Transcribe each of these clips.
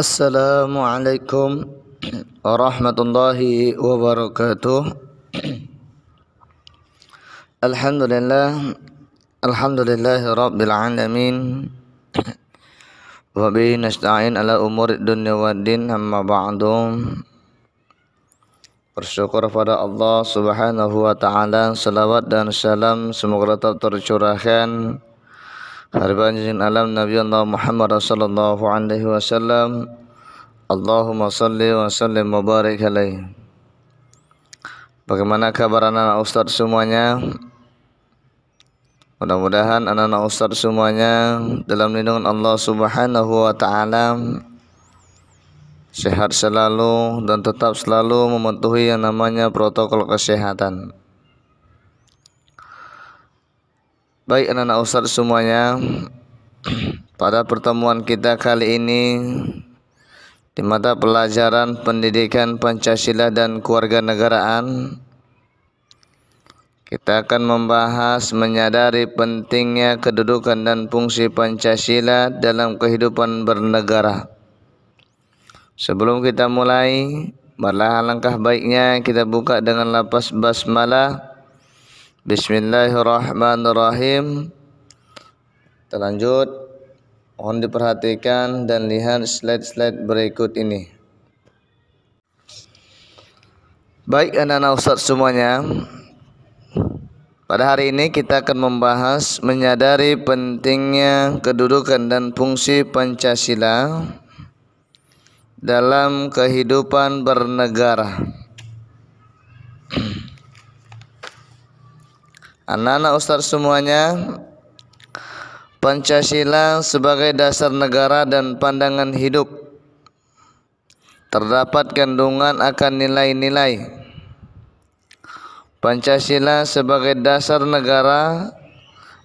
Assalamualaikum warahmatullahi wabarakatuh. Alhamdulillahi rabbil alamin. Wa bihi nasta'in ala umurid dunya waddin, amma ba'du. Bersyukur pada Allah subhanahu wa ta'ala, salawat dan salam semoga tetap tercurahkan harapan junjungan alam Nabi Allah Muhammad sallallahu alaihi wasallam. Allahumma salli wa sallim wa barik alaihi. Bagaimana kabar anak-anak ustaz semuanya? Mudah-mudahan anak-anak ustaz semuanya dalam lindungan Allah subhanahu wa ta'ala, sehat selalu dan tetap selalu mematuhi yang namanya protokol kesehatan. Baik anak-anak ustaz semuanya, pada pertemuan kita kali ini di mata pelajaran pendidikan Pancasila dan kewarganegaraan, kita akan membahas menyadari pentingnya kedudukan dan fungsi Pancasila dalam kehidupan bernegara. Sebelum kita mulai, marilah alangkah baiknya kita buka dengan lafaz basmalah. Bismillahirrahmanirrahim. Kita lanjut. Mohon diperhatikan dan lihat slide-slide berikut ini. Baik anak-anak ustaz semuanya, pada hari ini kita akan membahas menyadari pentingnya kedudukan dan fungsi Pancasila dalam kehidupan bernegara. Anak-anak ustaz semuanya, Pancasila sebagai dasar negara dan pandangan hidup terdapat kandungan akan nilai-nilai. Pancasila sebagai dasar negara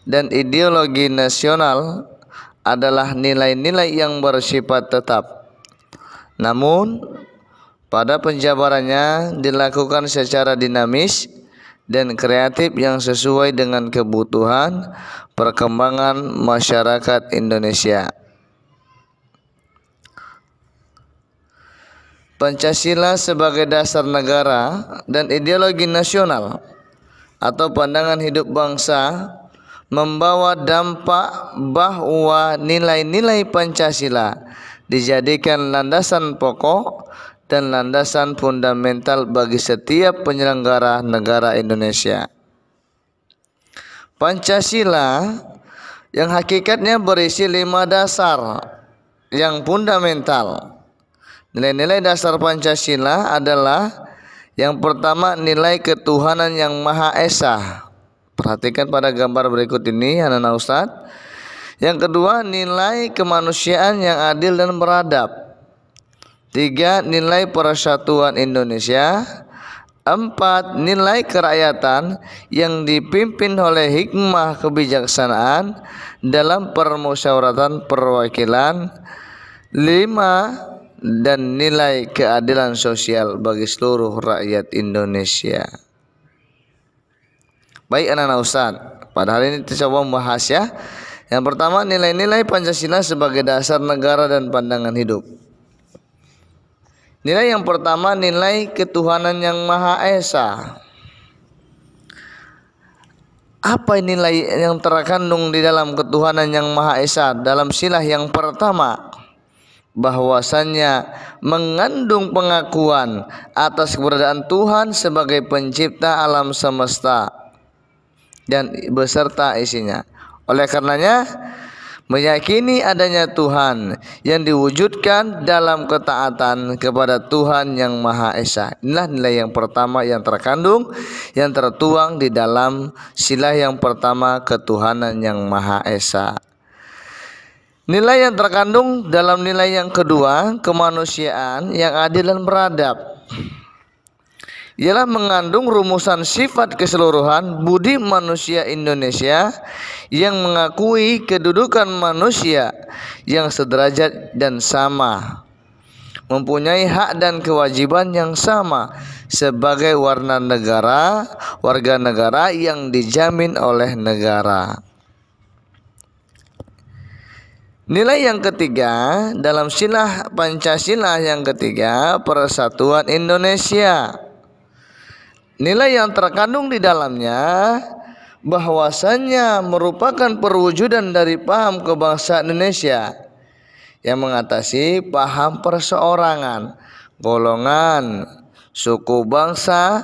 dan ideologi nasional adalah nilai-nilai yang bersifat tetap. Namun, pada penjabarannya dilakukan secara dinamis dan kreatif yang sesuai dengan kebutuhan perkembangan masyarakat Indonesia. Pancasila sebagai dasar negara dan ideologi nasional atau pandangan hidup bangsa membawa dampak bahwa nilai-nilai Pancasila dijadikan landasan pokok dan landasan fundamental bagi setiap penyelenggara negara Indonesia. Pancasila yang hakikatnya berisi 5 dasar yang fundamental. Nilai-nilai dasar Pancasila adalah yang pertama, nilai ketuhanan yang Maha Esa. Perhatikan pada gambar berikut ini anak-anak ustaz. Yang kedua, nilai kemanusiaan yang adil dan beradab. 3. Nilai persatuan Indonesia. 4. Nilai kerakyatan yang dipimpin oleh hikmah kebijaksanaan dalam permusyawaratan perwakilan. 5. Dan nilai keadilan sosial bagi seluruh rakyat Indonesia. Baik anak-anak ustaz, pada hari ini kita coba membahas ya. Yang pertama, nilai-nilai Pancasila sebagai dasar negara dan pandangan hidup. Nilai yang pertama, nilai ketuhanan yang Maha Esa. Apa nilai yang terkandung di dalam ketuhanan yang Maha Esa? Dalam silah yang pertama, bahwasannya mengandung pengakuan atas keberadaan Tuhan sebagai pencipta alam semesta dan beserta isinya. Oleh karenanya, meyakini adanya Tuhan yang diwujudkan dalam ketaatan kepada Tuhan yang Maha Esa. Inilah nilai yang pertama yang terkandung, yang tertuang di dalam sila yang pertama, ketuhanan yang Maha Esa. Nilai yang terkandung dalam nilai yang kedua, kemanusiaan yang adil dan beradab, ialah mengandung rumusan sifat keseluruhan budi manusia Indonesia yang mengakui kedudukan manusia yang sederajat dan sama, mempunyai hak dan kewajiban yang sama sebagai warga negara yang dijamin oleh negara. Nilai yang ketiga dalam sila Pancasila yang ketiga, persatuan Indonesia. Nilai yang terkandung di dalamnya bahwasannya merupakan perwujudan dari paham kebangsaan Indonesia yang mengatasi paham perseorangan, golongan, suku bangsa,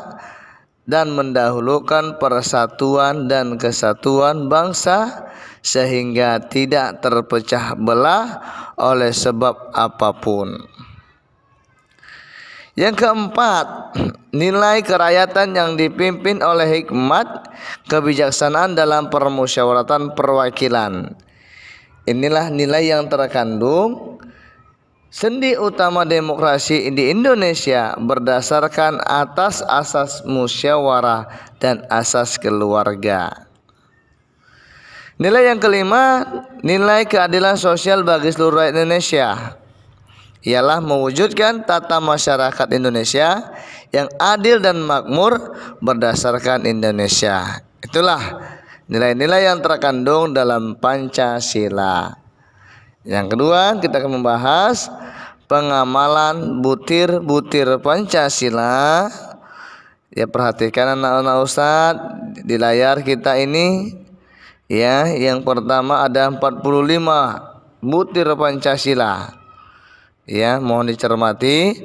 dan mendahulukan persatuan dan kesatuan bangsa sehingga tidak terpecah belah oleh sebab apapun. Yang keempat, nilai kerakyatan yang dipimpin oleh hikmat kebijaksanaan dalam permusyawaratan perwakilan. Inilah nilai yang terkandung sendi utama demokrasi di Indonesia berdasarkan atas asas musyawarah dan asas keluarga. Nilai yang kelima, nilai keadilan sosial bagi seluruh rakyat Indonesia, ialah mewujudkan tata masyarakat Indonesia yang adil dan makmur berdasarkan Indonesia. Itulah nilai-nilai yang terkandung dalam Pancasila. Yang kedua, kita akan membahas pengamalan butir-butir Pancasila. Ya, perhatikan anak-anak Ustadz di layar kita ini. Ya, yang pertama ada 45 butir Pancasila. Ya, mohon dicermati.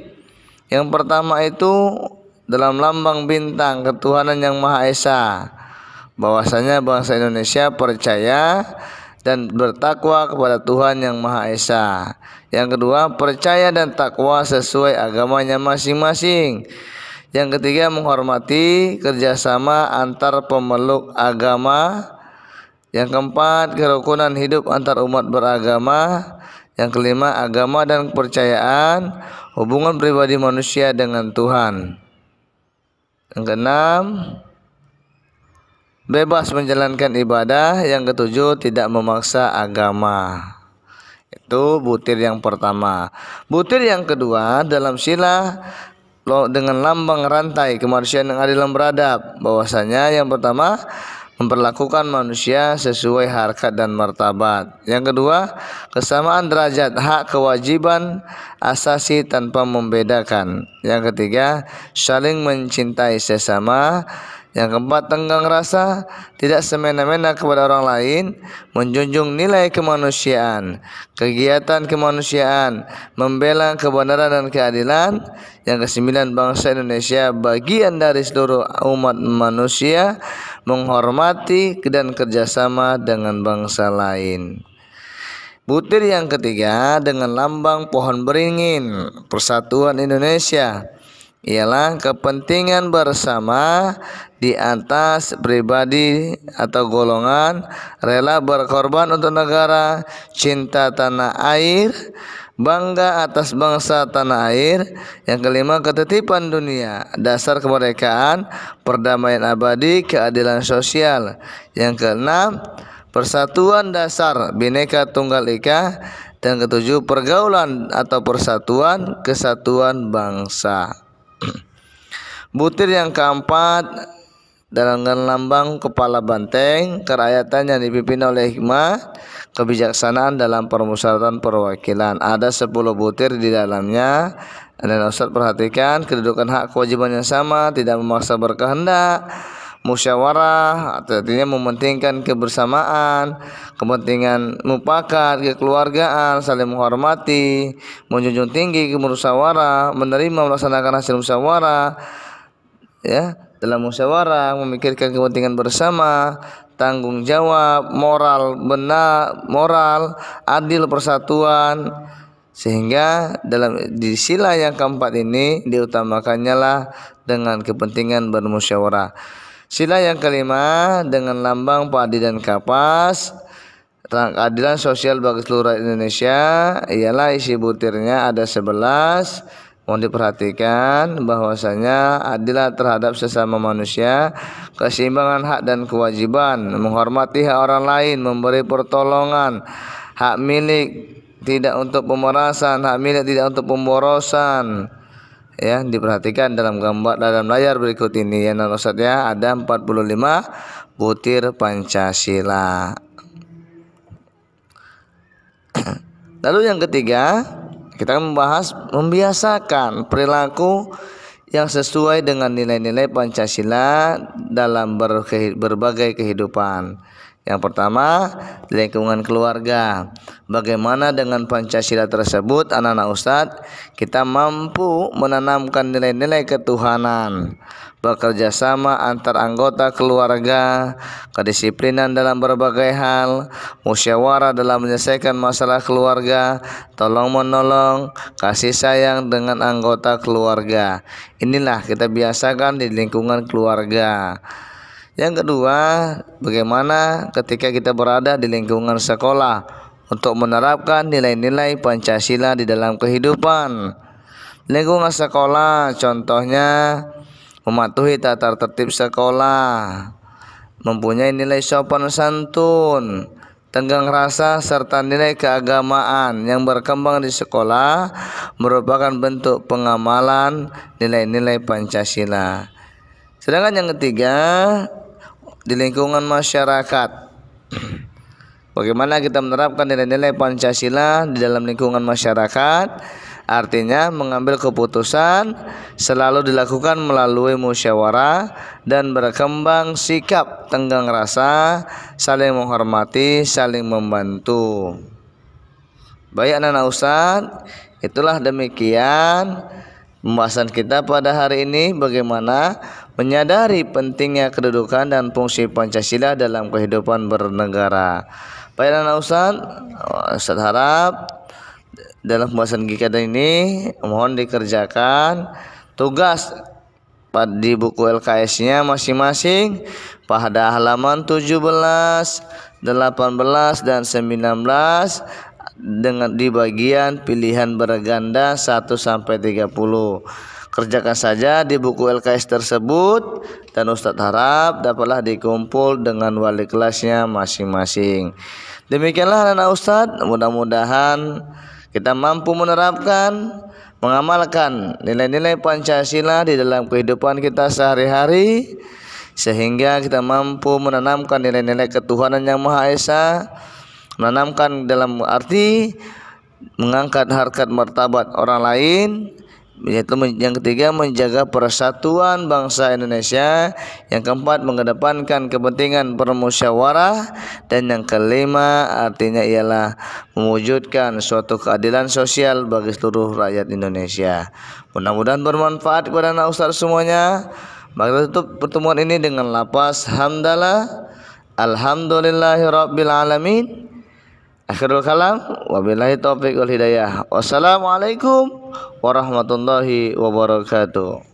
Yang pertama itu dalam lambang bintang ketuhanan yang Maha Esa, bahwasanya bangsa Indonesia percaya dan bertakwa kepada Tuhan yang Maha Esa. Yang kedua, percaya dan takwa sesuai agamanya masing-masing. Yang ketiga, menghormati kerjasama antar pemeluk agama. Yang keempat, kerukunan hidup antar umat beragama. Yang kelima, agama dan kepercayaan, hubungan pribadi manusia dengan Tuhan. Yang keenam, bebas menjalankan ibadah. Yang ketujuh, tidak memaksa agama. Itu butir yang pertama. Butir yang kedua dalam sila dengan lambang rantai kemanusiaan yang adil dan beradab, bahwasanya yang pertama, memperlakukan manusia sesuai harkat dan martabat. Yang kedua, kesamaan derajat hak kewajiban asasi tanpa membedakan. Yang ketiga, saling mencintai sesama. Yang keempat, tenggang rasa, tidak semena-mena kepada orang lain, menjunjung nilai kemanusiaan, kegiatan kemanusiaan, membela kebenaran dan keadilan. Yang kesembilan, bangsa Indonesia bagian dari seluruh umat manusia, menghormati dan kerjasama dengan bangsa lain. Butir yang ketiga dengan lambang pohon beringin, persatuan Indonesia, ialah kepentingan bersama di atas pribadi atau golongan, rela berkorban untuk negara, cinta tanah air, bangga atas bangsa tanah air. Yang kelima, ketertiban dunia, dasar kemerdekaan, perdamaian abadi, keadilan sosial. Yang keenam, persatuan dasar Bhinneka Tunggal Ika. Dan ketujuh, pergaulan atau persatuan kesatuan bangsa. Butir yang keempat dengan lambang kepala banteng, kerakyatan yang dipimpin oleh hikmah kebijaksanaan dalam permusyawaratan perwakilan. Ada 10 butir di dalamnya. Dan Ustaz perhatikan kedudukan hak kewajiban yang sama, tidak memaksa berkehendak, musyawarah artinya mementingkan kebersamaan, kepentingan mufakat, kekeluargaan, saling menghormati, menjunjung tinggi kemusyawarah, menerima melaksanakan hasil musyawarah. Ya, dalam musyawarah memikirkan kepentingan bersama, tanggung jawab, moral benar, moral adil, persatuan. Sehingga di sila yang keempat ini diutamakannya lah dengan kepentingan bermusyawarah. Sila yang kelima dengan lambang padi dan kapas, keadilan sosial bagi seluruh rakyat Indonesia, ialah isi butirnya ada 11. Mohon diperhatikan bahwasanya adilah terhadap sesama manusia, keseimbangan hak dan kewajiban, menghormati hak orang lain, memberi pertolongan, hak milik tidak untuk pemerasan, hak milik tidak untuk pemborosan. Ya, diperhatikan dalam gambar dalam layar berikut ini ya Ustaz ya, ada 45 butir Pancasila. Lalu yang ketiga, kita akan membahas membiasakan perilaku yang sesuai dengan nilai-nilai Pancasila dalam berbagai kehidupan. Yang pertama, di lingkungan keluarga. Bagaimana dengan Pancasila tersebut, anak-anak Ustadz, kita mampu menanamkan nilai-nilai ketuhanan, bekerja sama antar anggota keluarga, kedisiplinan dalam berbagai hal, musyawarah dalam menyelesaikan masalah keluarga, tolong menolong, kasih sayang dengan anggota keluarga. Inilah kita biasakan di lingkungan keluarga. Yang kedua, bagaimana ketika kita berada di lingkungan sekolah untuk menerapkan nilai-nilai Pancasila di dalam kehidupan. Lingkungan sekolah contohnya mematuhi tata tertib sekolah, mempunyai nilai sopan santun, tenggang rasa serta nilai keagamaan yang berkembang di sekolah merupakan bentuk pengamalan nilai-nilai Pancasila. Sedangkan yang ketiga, di lingkungan masyarakat. Bagaimana kita menerapkan nilai-nilai Pancasila di dalam lingkungan masyarakat? Artinya mengambil keputusan selalu dilakukan melalui musyawarah dan berkembang sikap tenggang rasa, saling menghormati, saling membantu. Baik anak-anak Ustadz, itulah demikian pembahasan kita pada hari ini, bagaimana menyadari pentingnya kedudukan dan fungsi Pancasila dalam kehidupan bernegara. Baik anak Ustadz harap dalam pembahasan kita ini mohon dikerjakan tugas di buku LKS-nya masing-masing pada halaman 17, 18 dan 19 dengan di bagian pilihan berganda 1 sampai 30. Kerjakan saja di buku LKS tersebut dan Ustadz harap dapatlah dikumpul dengan wali kelasnya masing-masing. Demikianlah anak Ustadz, mudah-mudahan kita mampu menerapkan, mengamalkan nilai-nilai Pancasila di dalam kehidupan kita sehari-hari, sehingga kita mampu menanamkan nilai-nilai ketuhanan yang Maha Esa, menanamkan dalam arti mengangkat harkat martabat orang lain. Yaitu yang ketiga, menjaga persatuan bangsa Indonesia. Yang keempat, mengedepankan kepentingan bermusyawarah. Dan yang kelima, artinya ialah mewujudkan suatu keadilan sosial bagi seluruh rakyat Indonesia. Mudah-mudahan bermanfaat kepada anak Ustaz semuanya. Maka tutup pertemuan ini dengan lafaz hamdalah, alhamdulillahirabbil alamin. Akhirul kalam, wabillahi taufiq wal hidayah. Wassalamualaikum warahmatullahi wabarakatuh.